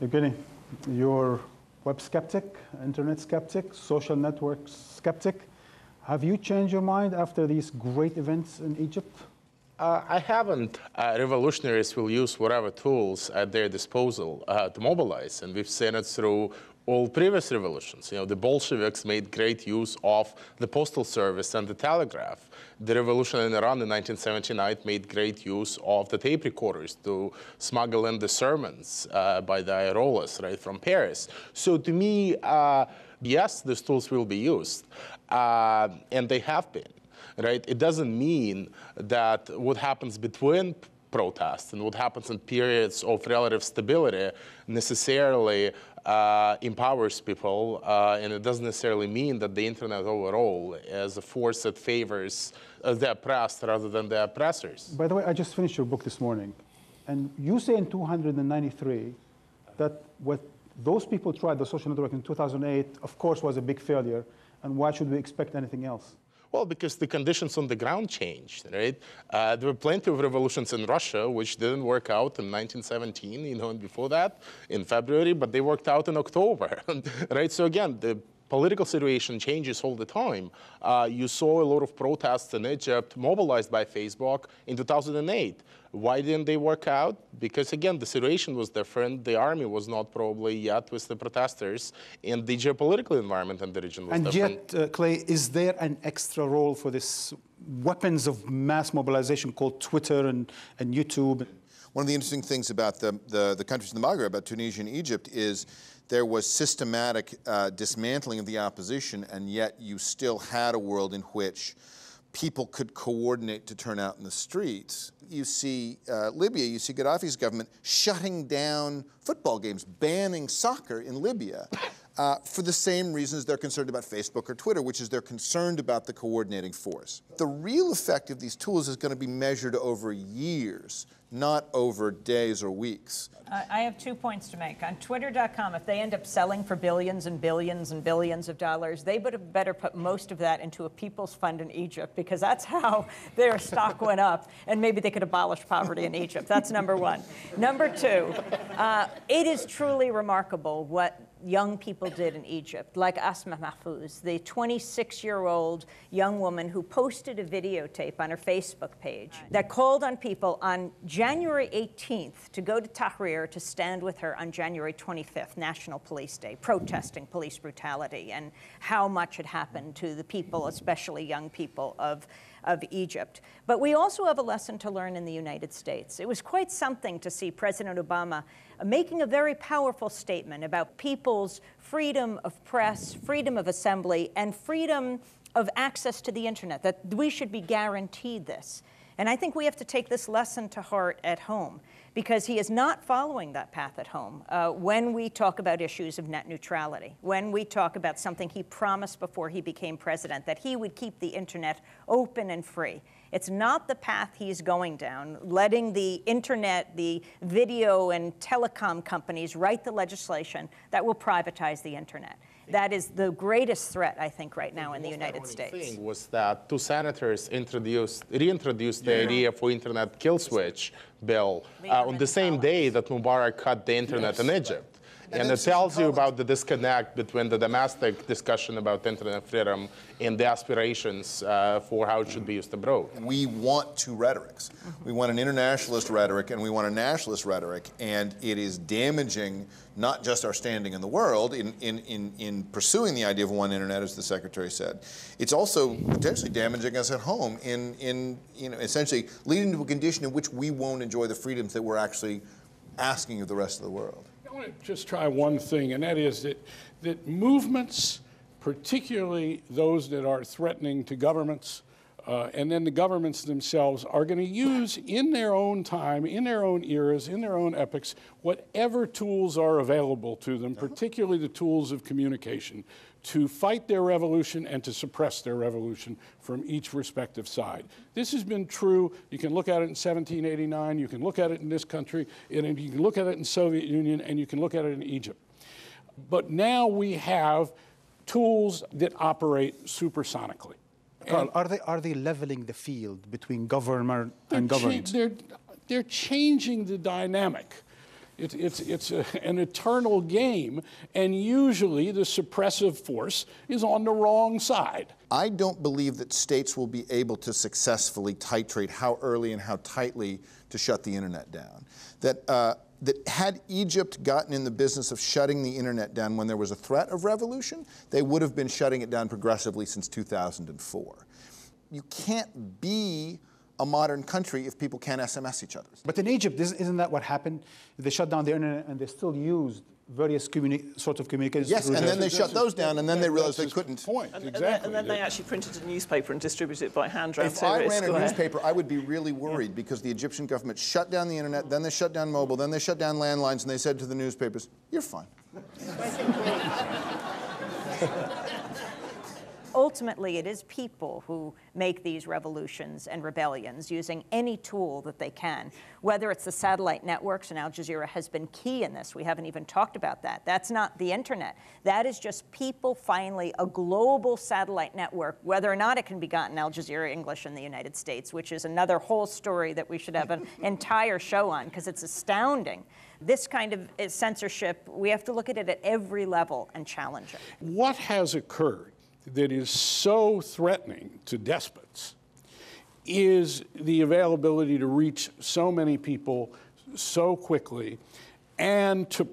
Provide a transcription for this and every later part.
Evgeny, you're web skeptic, internet skeptic, social network skeptic. Have you changed your mind after these great events in Egypt? I haven't. Revolutionaries will use whatever tools at their disposal to mobilize, and we've seen it through all previous revolutions. You know, the Bolsheviks made great use of the postal service and the telegraph. The revolution in Iran in 1979 made great use of the tape recorders to smuggle in the sermons by the Ayatollahs, right, from Paris. So to me, yes, these tools will be used, and they have been. Right? It doesn't mean that what happens between protests and what happens in periods of relative stability necessarily empowers people, and it doesn't necessarily mean that the internet overall is a force that favors the oppressed rather than the oppressors. By the way, I just finished your book this morning, and you say in 293 that what those people tried, the social network in 2008, of course, was a big failure, and why should we expect anything else? Well, because the conditions on the ground changed, right? There were plenty of revolutions in Russia which didn't work out in 1917, you know, and before that, in February, but they worked out in October, right? So again, the political situation changes all the time. You saw a lot of protests in Egypt mobilized by Facebook in 2008. Why didn't they work out? Because again, the situation was different. The army was not probably yet with the protesters, and the geopolitical environment in the region was different. And yet, Clay, is there an extra role for this weapons of mass mobilization called Twitter and YouTube? One of the interesting things about the countries in the Maghreb, about Tunisia and Egypt, is there was systematic dismantling of the opposition, and yet you still had a world in which people could coordinate to turn out in the streets. You see Libya, you see Gaddafi's government shutting down football games, banning soccer in Libya for the same reasons they're concerned about Facebook or Twitter, which is they're concerned about the coordinating force. The real effect of these tools is going to be measured over years, not over days or weeks. I have 2 points to make. On Twitter.com, if they end up selling for billions and billions and billions of dollars, they would have better put most of that into a people's fund in Egypt, because that's how their stock went up, and maybe they could abolish poverty in Egypt. That's number one. Number two, it is truly remarkable what young people did in Egypt, like Asma Mahfouz, the 26-year-old young woman who posted a videotape on her Facebook page that called on people on January 18th to go to Tahrir to stand with her on January 25th, National Police Day, protesting police brutality and how much had happened to the people, especially young people of Egypt. But we also have a lesson to learn in the United States. It was quite something to see President Obama making a very powerful statement about people's freedom of press, freedom of assembly, and freedom of access to the internet, that we should be guaranteed this. And I think we have to take this lesson to heart at home, because he is not following that path at home when we talk about issues of net neutrality, when we talk about something he promised before he became president, that he would keep the internet open and free. It's not the path he's going down, letting the internet, the video and telecom companies write the legislation that will privatize the internet. That is the greatest threat, I think, right now in the United States. The thing was that 2 senators reintroduced the idea for internet kill switch bill on the same day that Mubarak cut the internet in Egypt. And it tells you about the disconnect between the domestic discussion about internet freedom and the aspirations for how it should be used abroad. We want two rhetorics. We want an internationalist rhetoric and we want a nationalist rhetoric, and it is damaging not just our standing in the world in pursuing the idea of one internet, as the Secretary said. It's also potentially damaging us at home in essentially leading to a condition in which we won't enjoy the freedoms that we're actually asking of the rest of the world. I want to just try one thing, and that is that movements, particularly those that are threatening to governments, and then the governments themselves, are going to use in their own time, in their own eras, in their own epochs, whatever tools are available to them, particularly the tools of communication, to fight their revolution and to suppress their revolution from each respective side. This has been true. You can look at it in 1789, you can look at it in this country, and you can look at it in the Soviet Union, and you can look at it in Egypt. But now we have tools that operate supersonically. Carl, are they leveling the field between government and government? They're changing the dynamic. It's an eternal game, and usually the suppressive force is on the wrong side. I don't believe that states will be able to successfully titrate how early and how tightly to shut the internet down. That had Egypt gotten in the business of shutting the internet down when there was a threat of revolution, they would have been shutting it down progressively since 2004. You can't be a modern country if people can't SMS each other. But in Egypt, isn't that what happened? They shut down the internet and they still used various sorts of communications. Yes, and then they shut those down, and then they realized they couldn't. Exactly. And then they actually printed a newspaper and distributed it by hand around If I ran a Square. newspaper, I would be really worried because the Egyptian government shut down the internet, then they shut down mobile, then they shut down landlines, and they said to the newspapers, "You're fine." Ultimately, it is people who make these revolutions and rebellions using any tool that they can, whether it's the satellite networks, and AlJazeera has been key in this. We haven't even talked about that. That's not the internet. That is just people finally, a global satellite network, whether or not it can be gotten AlJazeera English in the United States, which is another whole story that we should have an entire show on, because it's astounding. This kind of censorship, we have to look at it at every level and challenge it. What has occurred that is so threatening to despots is the availability to reach so many people so quickly and to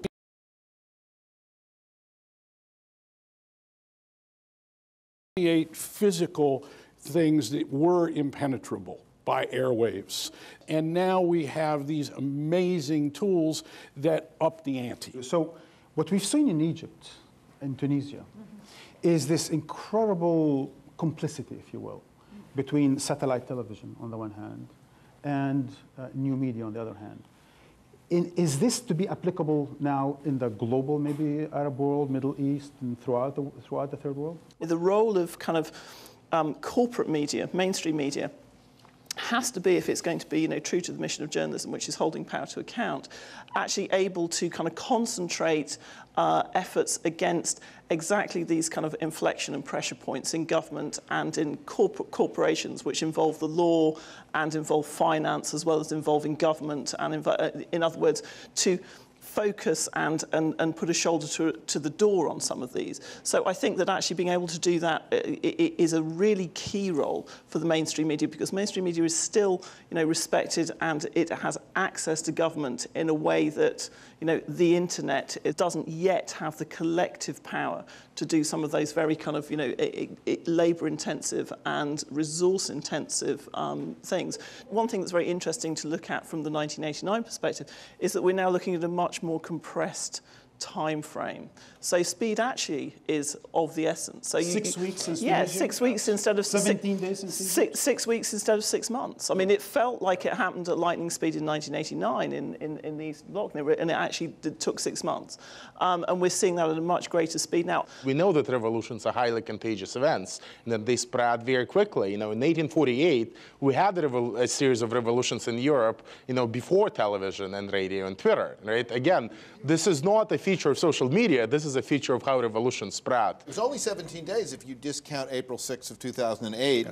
create physical things that were impenetrable by airwaves. And now we have these amazing tools that up the ante. So what we've seen in Egypt and Tunisia is this incredible complicity, if you will, between satellite television on the one hand and new media on the other hand. Is this to be applicable now in the global, maybe Arab world, Middle East, and throughout the third world? The role of kind of corporate media, mainstream media, has to be, if it's going to be, true to the mission of journalism, which is holding power to account, actually able to kind of concentrate efforts against exactly these kind of inflection and pressure points in government and in corporations, which involve the law and involve finance, as well as involving government, and in other words, to focus and put a shoulder to the door on some of these. So I think that actually being able to do that is a really key role for the mainstream media, because mainstream media is still, respected, and it has access to government in a way that, the internet, it doesn't yet have the collective power to do some of those very kind of, labor-intensive and resource-intensive things. One thing that's very interesting to look at from the 1989 perspective is that we're now looking at a much more compressed time frame. So speed actually is of the essence. So 6 weeks instead. Yeah, 6 weeks instead of 17 days. 6 weeks instead of 6 months. I mean, it felt like it happened at lightning speed in 1989 in the Eastern Bloc, and it actually took 6 months. And we're seeing that at a much greater speed now. We know that revolutions are highly contagious events, and that they spread very quickly. In 1848, we had a series of revolutions in Europe, before television and radio and Twitter, right? Again, this is not a feature of social media. This is a feature of how revolutions spread. It was only 17 days if you discount April 6th of 2008.